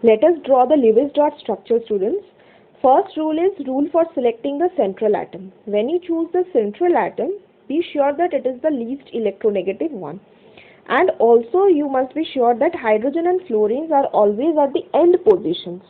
Let us draw the Lewis dot structure, students. First rule is rule for selecting the central atom. When you choose the central atom, be sure that it is the least electronegative one. And also you must be sure that hydrogen and fluorines are always at the end positions.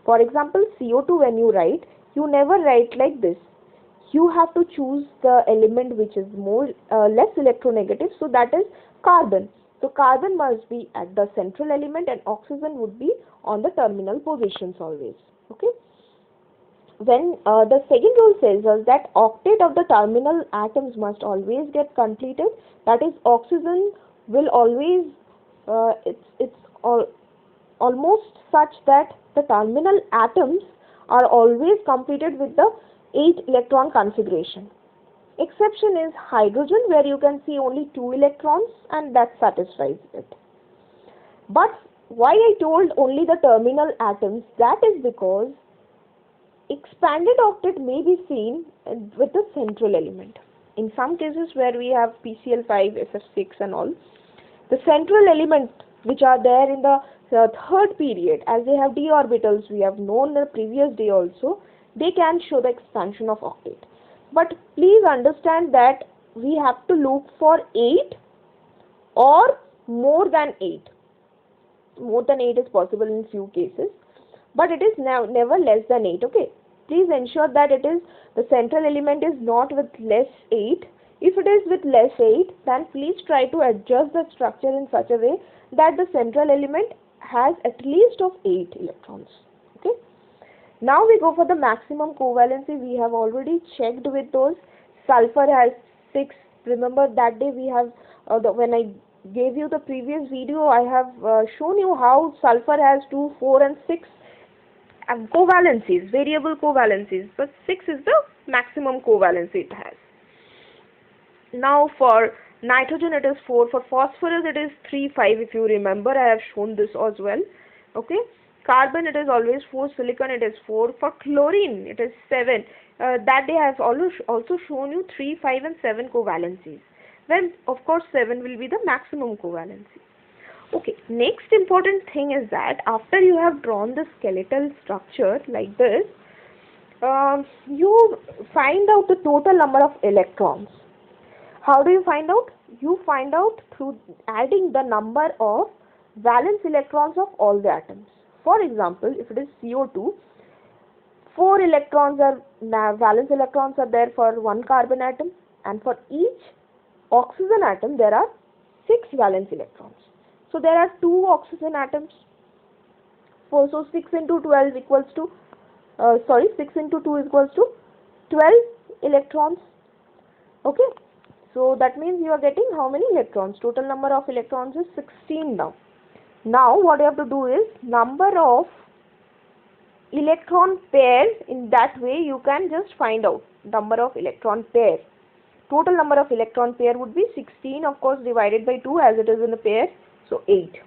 For example, CO2, when you write, you never write like this. You have to choose the element which is less electronegative, so that is carbon. So carbon must be at the central element and oxygen would be on the terminal positions always. Okay. When the second rule says us that octet of the terminal atoms must always get completed, that is oxygen will always almost such that the terminal atoms are always completed with the 8 electron configuration. Exception is hydrogen, where you can see only 2 electrons and that satisfies it. But why I told only the terminal atoms, that is because expanded octet may be seen with the central element. In some cases where we have PCl5, SF6 and all, the central element which are there in the third period, as they have d orbitals, we have known the previous day also, they can show the expansion of octet. But please understand that we have to look for 8 or more than 8. More than 8 is possible in few cases, but it is never less than 8. Okay, please ensure that it is the central element is not with less 8. If it is with less 8, then please try to adjust the structure in such a way that the central element has at least of 8 electrons. Okay. Now we go for the maximum covalency. We have already checked with those. Sulfur has 6. Remember that day we have when I gave you the previous video, I have shown you how sulfur has 2, 4 and 6 covalencies, variable covalencies, but 6 is the maximum covalency it has. Now for nitrogen it is 4, for phosphorus it is 3, 5, if you remember, I have shown this as well. Okay, carbon it is always 4, silicon it is 4, for chlorine it is 7. That day I have also shown you 3, 5 and 7 covalencies. Then of course 7 will be the maximum covalency. Okay, next important thing is that after you have drawn the skeletal structure like this, you find out the total number of electrons. How do you find out? You find out through adding the number of valence electrons of all the atoms. For example, if it is CO2, 4 electrons are valence electrons are there for one carbon atom, and for each oxygen atom there are 6 valence electrons. So there are 2 oxygen atoms. So 6 into 12 equals to 6 into 2 equals to 12 electrons. Okay. So that means you are getting how many electrons? Total number of electrons is 16 now. Now what you have to do is number of electron pairs. In that way you can just find out number of electron pair. Total number of electron pair would be 16, of course, divided by 2 as it is in a pair, so 8.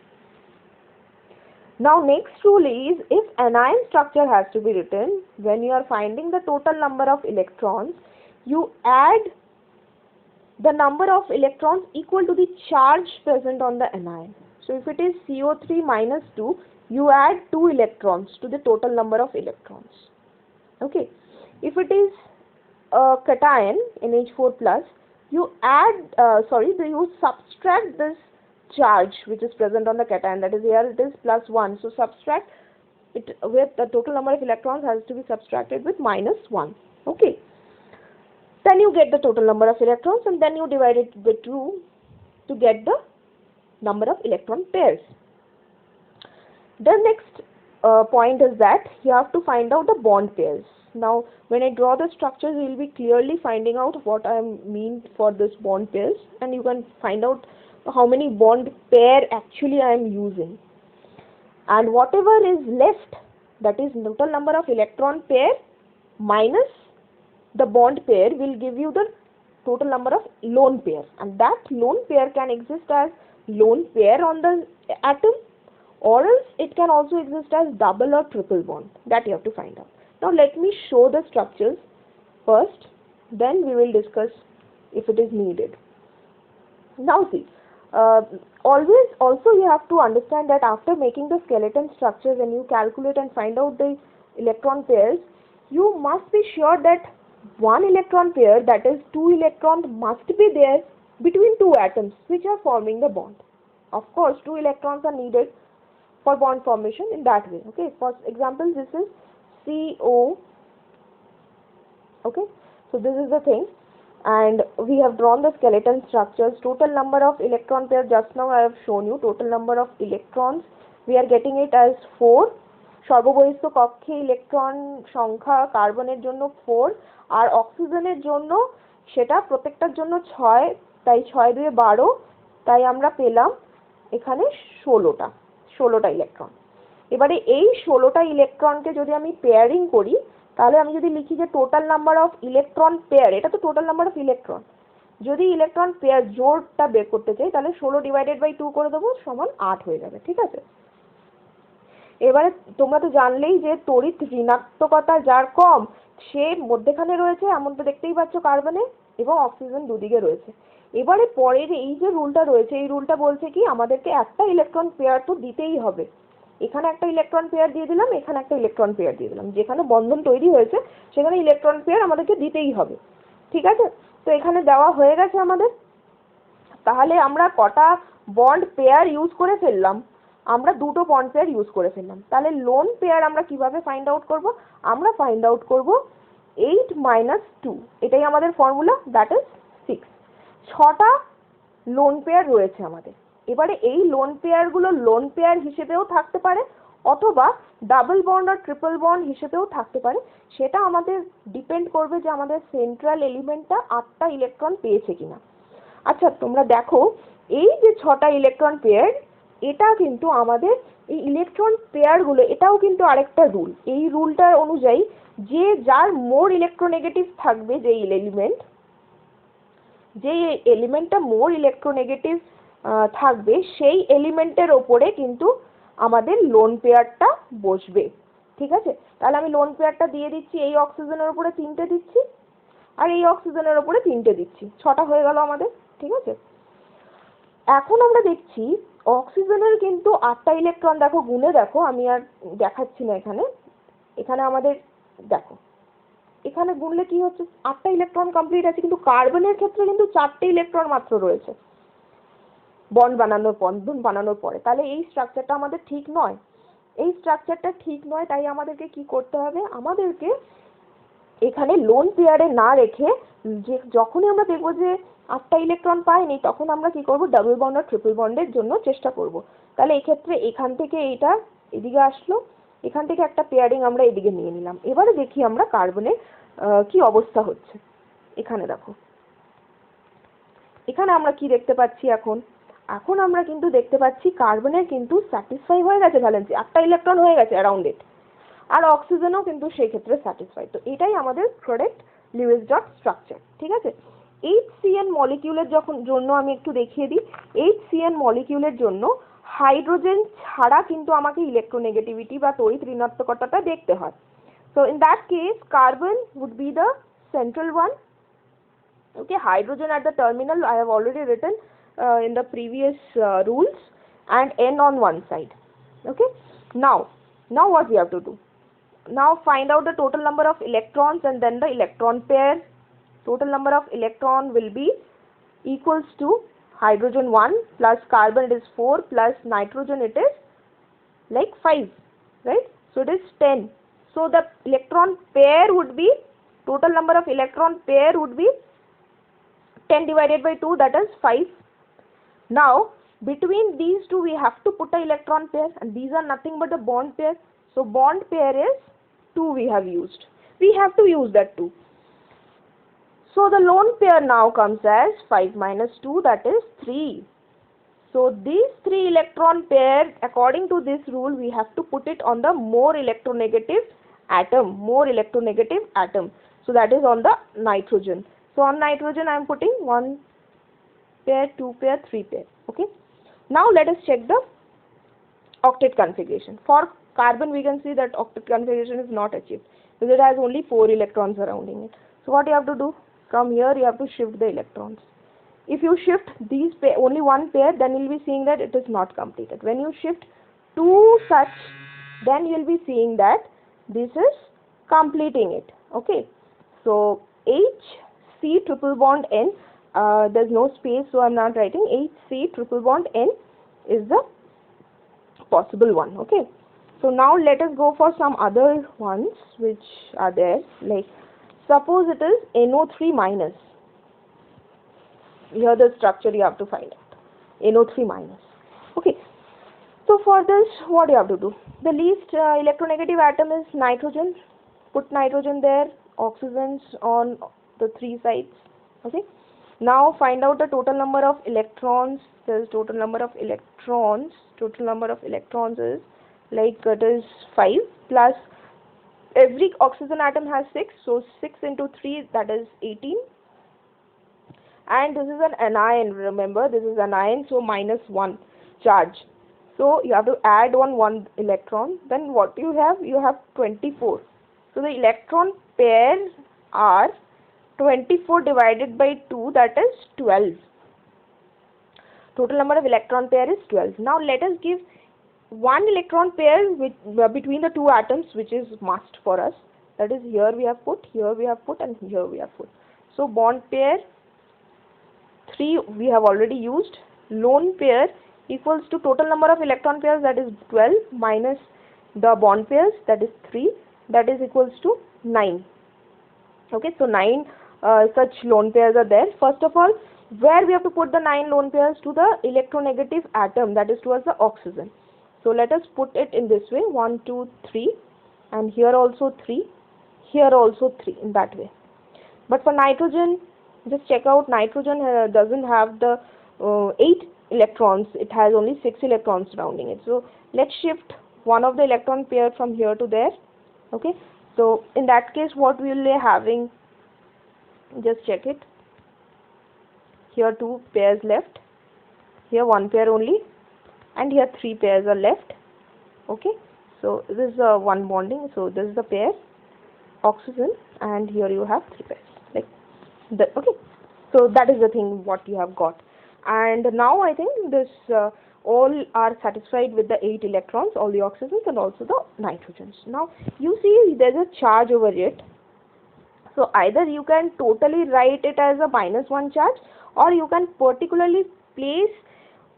Now next rule is, if anion structure has to be written, when you are finding the total number of electrons, you add the number of electrons equal to the charge present on the anion. So if it is CO3 minus 2, you add 2 electrons to the total number of electrons. Okay. If it is a cation, NH4 plus, you subtract this charge which is present on the cation, that is here it is plus 1. So subtract it with the total number of electrons has to be subtracted with minus 1. Okay. Then you get the total number of electrons and then you divide it by 2 to get the number of electron pairs. The next point is that you have to find out the bond pairs. Now when I draw the structures, you will be clearly finding out what I mean for this bond pairs, and you can find out how many bond pair actually I am using. And whatever is left, that is total number of electron pair minus the bond pair, will give you the total number of lone pair, and that lone pair can exist as lone pair on the atom, or else it can also exist as double or triple bond. That you have to find out. Now let me show the structures first, then we will discuss if it is needed. Now see, Always also you have to understand that after making the skeleton structure, when you calculate and find out the electron pairs, you must be sure that one electron pair, that is 2 electrons, must be there between two atoms which are forming the bond. Of course 2 electrons are needed for bond formation in that way. Okay, for example, this is CO. Okay, so this is the thing, and we have drawn the skeleton structures. Total number of electron pair, just now I have shown you total number of electrons, we are getting it as 4. সর্ববহিস্থ কক্ষে electron সংখ্যা কার্বনের জন্য 4 আর অক্সিজেনের জন্য সেটা প্রত্যেকটার জন্য 6, তাই 6 2 12, তাই আমরা পেলাম এখানে 16টা ইলেকট্রন। এবারে এই 16টা ইলেকট্রনকে যদি আমি পেয়ারিং করি, তাহলে আমি যদি লিখি যে total number of electron pair, এটা তো টোটাল নাম্বার অফ ইলেকট্রন, যদি ইলেকট্রন পেয়ার জোড়টা বের করতে চাই তাহলে 16 ডিভাইডেড বাই 2 করে দেবো, সমান 8 হয়ে যাবে। ঠিক আছে, এবারে তোমরা তো জানলেই যে তড়িৎ ঋণাত্মকতা যার কম সে মধ্যেখানে রয়েছে, এমন তো দেখতেই পাচ্ছ কার্বনে, এবং অক্সিজেন দুদিকে রয়েছে। এবারে পরের এই যে রুলটা রয়েছে, এই রুলটা বলছে কি আমাদেরকে একটা ইলেকট্রন পেয়ার তো দিতেই হবে। এখানে একটা ইলেকট্রন পেয়ার দিয়ে দিলাম, এখানে একটা ইলেকট্রন পেয়ার দিয়ে দিলাম, যেখানে বন্ধন তৈরি হয়েছে সেখানে ইলেকট্রন পেয়ার আমাদেরকে দিতেই হবে। ঠিক আছে, তো এখানে দেওয়া হয়ে গেছে আমাদের। তাহলে আমরা কটা বন্ড পেয়ার ইউজ করে ফেললাম? আমরা দুটো বন্ড পেয়ার ইউজ করে ফেললাম। তাহলে লোন পেয়ার আমরা কিভাবে ফাইন্ড আউট করব? আমরা ফাইন্ড আউট করব 8 - 2, এটাই আমাদের ফর্মুলা, দ্যাট ইজ 6। 6টা লোন পেয়ার রয়েছে আমাদের। এবারে এই লোন পেয়ারগুলো লোন পেয়ার হিসেবেও থাকতে পারে অথবা ডাবল বন্ড আর ট্রিপল বন্ড হিসেবেও থাকতে পারে, সেটা আমাদের ডিপেন্ড করবে যে আমাদের সেন্ট্রাল এলিমেন্টটা 8টা ইলেকট্রন পেয়েছে কিনা। আচ্ছা তোমরা দেখো, এই যে 6টা ইলেকট্রন পেয়ার, এটা কিন্তু আমাদের এই ইলেকট্রন পেয়ারগুলো, এটাও কিন্তু আরেকটা রুল। এই রুলটার অনুযায়ী যে যার মোর ইলেকট্রোনেগেটিভ থাকবে, যে এলিমেন্টটা মোর ইলেকট্রোনেগেটিভ থাকবে, সেই এলিমেন্টের ওপরে কিন্তু আমাদের লোন পেয়ারটা বসবে। ঠিক আছে, তাহলে আমি লোন পেয়ারটা দিয়ে দিচ্ছি, এই অক্সিজেনের উপরে 3টে দিচ্ছি আর এই অক্সিজেনের উপরে 3টে দিচ্ছি, 6টা হয়ে গেল আমাদের। ঠিক আছে, এখন আমরা দেখছি অক্সিজেনের কিন্তু 8টা ইলেকট্রন, দেখো গুণে দেখো, আমি আর দেখাচ্ছি না এখানে। এখানে আমাদের দেখো, এখানে গুনলে কি হচ্ছে, 8টা ইলেকট্রন কমপ্লিট আছে, কিন্তু কার্বনের ক্ষেত্রে কিন্তু 4টে ইলেকট্রন মাত্র রয়েছে বন্ধন বানানোর পরে। তাহলে এই স্ট্রাকচারটা আমাদের ঠিক নয়, তাই আমাদেরকে কি করতে হবে, আমাদেরকে এখানে লোন পেয়ারে না রেখে, যে যখনই আমরা দেখবো যে 8টা ইলেকট্রন পাইনি, তখন আমরা কি করব, ডাবল বন্ড আর ট্রিপল বন্ডের জন্য চেষ্টা করব। তাহলে এক্ষেত্রে এখান থেকে এইটা এদিকে আসলো, এখান থেকে একটা পেয়ারিং আমরা এদিকে নিয়ে নিলাম। এবারে দেখি আমরা কার্বনের কি অবস্থা হচ্ছে। এখানে দেখো, এখানে আমরা কি দেখতে পাচ্ছি, এখন আমরা কিন্তু দেখতে পাচ্ছি কার্বনের কিন্তু স্যাটিসফাই হয়ে গেছে ভ্যালেন্সি, 8টা ইলেকট্রন হয়ে গেছে অ্যারাউন্ড ইট, আর অক্সিজেনও কিন্তু সেই ক্ষেত্রে স্যাটিসফাইড। তো এটাই আমাদের কারেক্ট লিউইস ডট স্ট্রাকচার। ঠিক আছে, HCN মলিকিউলের জন্য আমি একটু দেখিয়ে দিই। HCN মলিকিউলের জন্য হাইড্রোজেন ছাড়া কিন্তু আমাকে ইলেকট্রোনেগেটিভিটি বা তড়িৎ ঋণাত্মকতাটা দেখতে হয়। So in that case carbon would be the central one. Okay, hydrogen at the terminal I have already written in the previous rules, and N on one side. Okay, now what we have to do? Now find out the total number of electrons and then the electron pair. Total number of electron will be equals to hydrogen 1 plus carbon, it is 4, plus nitrogen it is like 5, right? So it is 10. So the electron pair would be, total number of electron pair would be 10 divided by 2, that is 5. Now between these two we have to put a electron pair, and these are nothing but the bond pair. So bond pair is 2 we have used. We have to use that 2. So the lone pair now comes as 5 minus 2, that is 3. So these 3 electron pair, according to this rule, we have to put it on the more electronegative atom. So that is on the nitrogen. So on nitrogen I am putting 1 pair, 2 pair, 3 pair. Okay. Now let us check the octet configuration. For carbon we can see that octet configuration is not achieved because it has only 4 electrons surrounding it. So what you have to do? From here you have to shift the electrons. if you shift these pair, only one pair, then you'll be seeing that it is not completed. When you shift two such, then you'll be seeing that this is completing it. Okay, so HC triple bond N, there's no space, so I'm not writing. HC triple bond N is the possible one. Okay, so now let us go for some other ones which are there. Like suppose it is NO3 minus. Here the structure you have to find out. NO3 minus. Okay, so for this what you have to do? The least electronegative atom is nitrogen. Put nitrogen there, oxygens on the three sides. Okay, now find out the total number of electrons. There is total number of electrons. Total number of electrons is like it is 5 plus every oxygen atom has 6, so 6 into 3, that is 18. And this is an anion, remember this is an ion, so minus 1 charge. So you have to add on 1 electron. Then what you have? You have 24. So the electron pairs are 24 divided by 2, that is 12. Total number of electron pair is 12. Now let us give one electron pair with, between the two atoms, which is must for us. That is, here we have put, here we have put, and here we have put. So bond pair 3 we have already used. Lone pair equals to total number of electron pairs, that is 12, minus the bond pairs, that is 3, that is equals to 9. Okay, so 9 such lone pairs are there. First of all, where we have to put the 9 lone pairs? To the electronegative atom, that is towards the oxygen. So let us put it in this way, 1, 2, 3, and here also 3, here also 3, in that way. But for nitrogen, just check out, nitrogen doesn't have the 8 electrons, it has only 6 electrons surrounding it. So let's shift one of the electron pair from here to there. Okay, so in that case what we will be having, just check it, here 2 pairs left, here 1 pair only, and here 3 pairs are left. Okay, so this is one bonding, so this is the pair oxygen, and here you have 3 pairs like that. Okay, so that is the thing what you have got. And now I think this all are satisfied with the 8 electrons, all the oxygens and also the nitrogens. Now you see there's a charge over it, so either you can totally write it as a -1 charge, or you can particularly place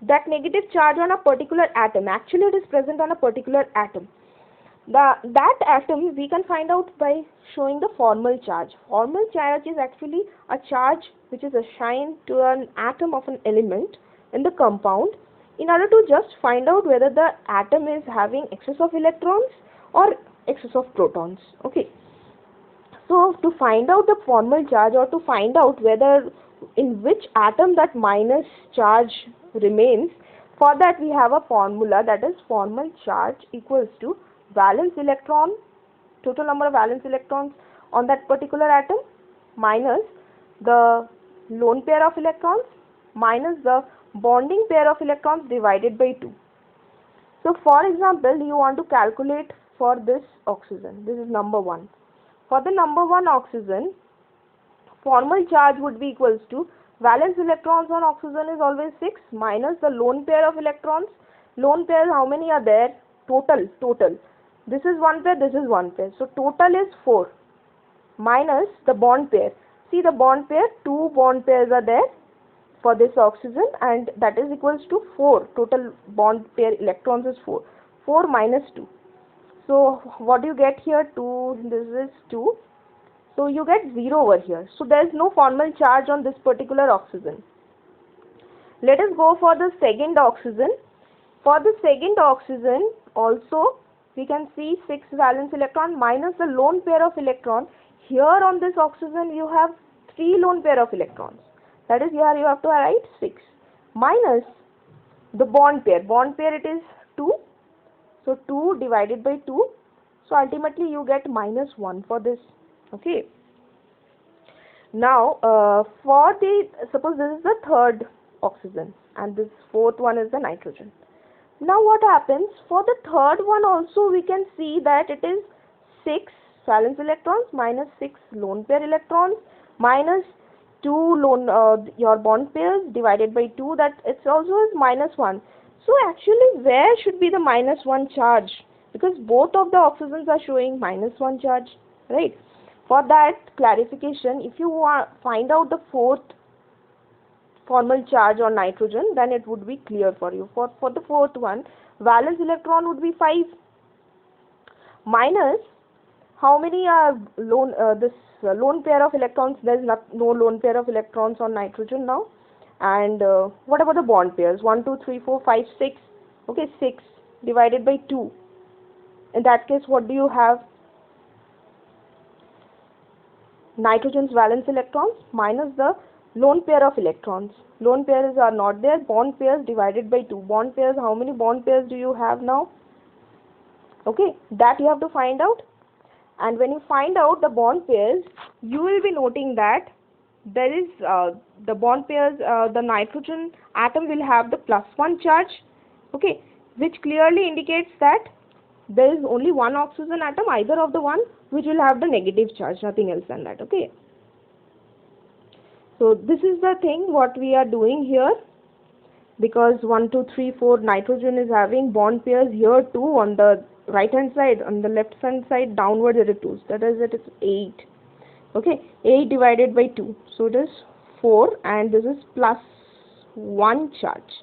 that negative charge on a particular atom. Actually it is present on a particular atom. That atom we can find out by showing the formal charge. Formal charge is actually a charge which is assigned to an atom of an element in the compound in order to just find out whether the atom is having excess of electrons or excess of protons. Okay, so to find out the formal charge, or to find out whether in which atom that minus charge remains, for that we have a formula, that is formal charge equals to valence electron, total number of valence electrons on that particular atom, minus the lone pair of electrons, minus the bonding pair of electrons divided by 2. So for example, you want to calculate for this oxygen, this is number 1. For the number 1 oxygen, formal charge would be equals to valence electrons on oxygen is always 6, minus the lone pair of electrons. Lone pairs, how many are there? Total. This is 1 pair, this is 1 pair. So total is 4, minus the bond pair. See the bond pair, 2 bond pairs are there for this oxygen, and that is equals to 4. Total bond pair electrons is 4. 4 minus 2. So what do you get here? 2, this is 2. So you get 0 over here. So there is no formal charge on this particular oxygen. Let us go for the second oxygen. For the second oxygen also we can see 6 valence electron minus the lone pair of electron. Here on this oxygen you have 3 lone pair of electrons. That is, here you have to write 6, minus the bond pair. Bond pair it is 2. So 2 divided by 2. So ultimately you get -1 for this. Okay. Now for the, suppose this is the third oxygen and this fourth one is the nitrogen. Now what happens? For the third one also we can see that it is 6 valence electrons minus 6 lone pair electrons minus two your bond pairs divided by 2, that it's also is -1. So actually where should be the -1 charge? Because both of the oxygens are showing -1 charge, right? For that clarification, if you find out the fourth formal charge on nitrogen, then it would be clear for you. For the fourth one, valence electron would be 5 minus how many are lone pair of electrons. There is no lone pair of electrons on nitrogen now. And what about the bond pairs? 1 2 3 4 5 6. Okay, 6 divided by 2. In that case, what do you have? Nitrogen's valence electrons minus the lone pair of electrons. Lone pairs are not there. Bond pairs divided by 2. Bond pairs, how many bond pairs do you have now? Okay, that you have to find out. And when you find out the bond pairs, you will be noting that there is the bond pairs, the nitrogen atom will have the +1 charge, okay, which clearly indicates that there is only one oxygen atom, either of the one, which will have the negative charge, nothing else than that. Okay, so this is the thing what we are doing here, because 1 2 3 4 nitrogen is having bond pairs here too on the right hand side. On the left hand side downward there are 2, that is it is 8. Okay, 8 divided by 2, so it is 4, and this is +1 charge.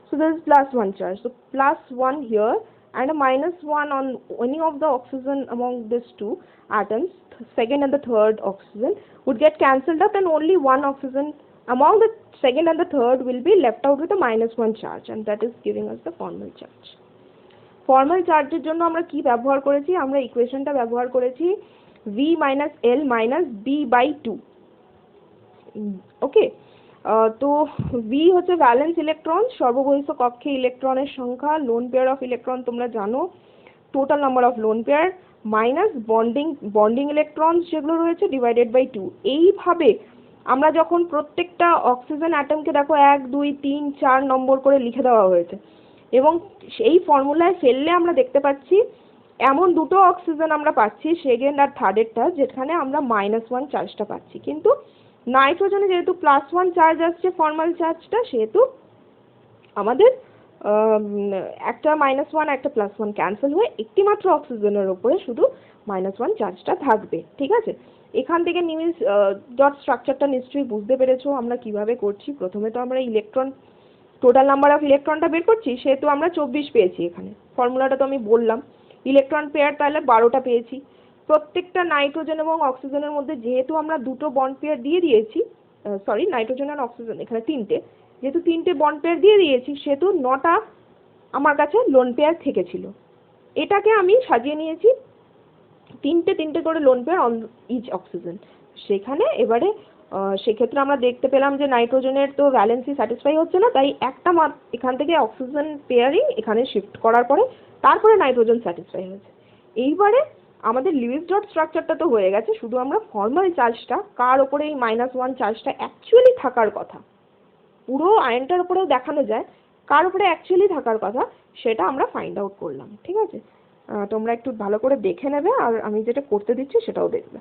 So this is +1 charge, so +1 here and a -1 on any of the oxygen among these two atoms, second and the third oxygen, would get cancelled up, and only one oxygen among the second and the third will be left out with a -1 charge, and that is giving us the formal charge. Formal চার্জের জন্য আমরা কি ব্যবহার করেছি? আমরা ইকুয়েশনটা ব্যবহার করেছি v - L - b/2। ওকে, তো v হচ্ছে ভ্যালেন্স ইলেকট্রন, সর্ববহিঃস্থ কক্ষে ইলেকট্রনের সংখ্যা, লোন পেয়ার অফ ইলেকট্রন তোমরা জানো, total number of lone pair minus bonding electrons যেগুলো রয়েছে ডিভাইডেড বাই 2। এইভাবে আমরা যখন প্রত্যেকটা অক্সিজেন অ্যাটমকে দেখো 1 2 3 4 নম্বর করে লিখে দেওয়া হয়েছে, এবং সেই ফর্মুলায় ফেললে আমরা দেখতে পাচ্ছি এমন দুটো অক্সিজেন আমরা পাচ্ছি, সেকেন্ড আর থার্ডেরটা, যেখানে আমরা -1 চার্জটা পাচ্ছি। কিন্তু নাইট্রোজেনে যেহেতু +1 চার্জ আসছে ফর্মাল চার্জটা, সেহেতু আমাদের একটা -1 একটা +1 ক্যান্সেল হয়ে একটি মাত্র অক্সিজেনের উপরে শুধু -1 চার্জটা থাকবে। ঠিক আছে, এখান থেকে নিউজ ডট স্ট্রাকচারটা নিশ্চয়ই বুঝতে পেরেছো আমরা কিভাবে করছি। প্রথমে তো আমরা ইলেকট্রন টোটাল নাম্বার অফ ইলেকট্রনটা বের করছি, সেহেতু আমরা 24 পেয়েছি। এখানে ফর্মুলাটা তো আমি বললাম, ইলেকট্রন পেয়ার তাহলে 12টা পেয়েছি। প্রত্যেকটা নাইট্রোজেন এবং অক্সিজেনের মধ্যে যেহেতু আমরা দুটো বন্ড পেয়ার দিয়ে দিয়েছি, সরি নাইট্রোজেন আর অক্সিজেন এখানে 3টে, যেহেতু 3টে বন্ড পেয়ার দিয়ে দিয়েছি, সেহেতু 9টা আমার কাছে লোন পেয়ার থেকেছিল। এটাকে আমি সাজিয়ে নিয়েছি 3টে করে lone pair on each oxygen. সেখানে এবারে সেক্ষেত্রে আমরা দেখতে পেলাম যে নাইট্রোজেনের তো ভ্যালেন্সি স্যাটিসফাই হচ্ছে না, তাই একটা এখান থেকে অক্সিজেন পেয়ারিং এখানে শিফট করার পরে তারপরে নাইট্রোজেন স্যাটিসফাই হয়েছে। এইবারে আমাদের লিউইস ডট স্ট্রাকচারটা তো হয়ে গেছে, শুধু আমরা ফর্মাল চার্জটা কার ওপরে এই -1 চার্জটা অ্যাকচুয়ালি থাকার কথা, পুরো আয়নটার উপরেও দেখানো যায় কার উপরে অ্যাকচুয়ালি থাকার কথা, সেটা আমরা ফাইন্ড আউট করলাম। ঠিক আছে, তোমরা একটু ভালো করে দেখে নেবে, আর আমি যেটা করতে দিচ্ছি সেটাও দেখবে।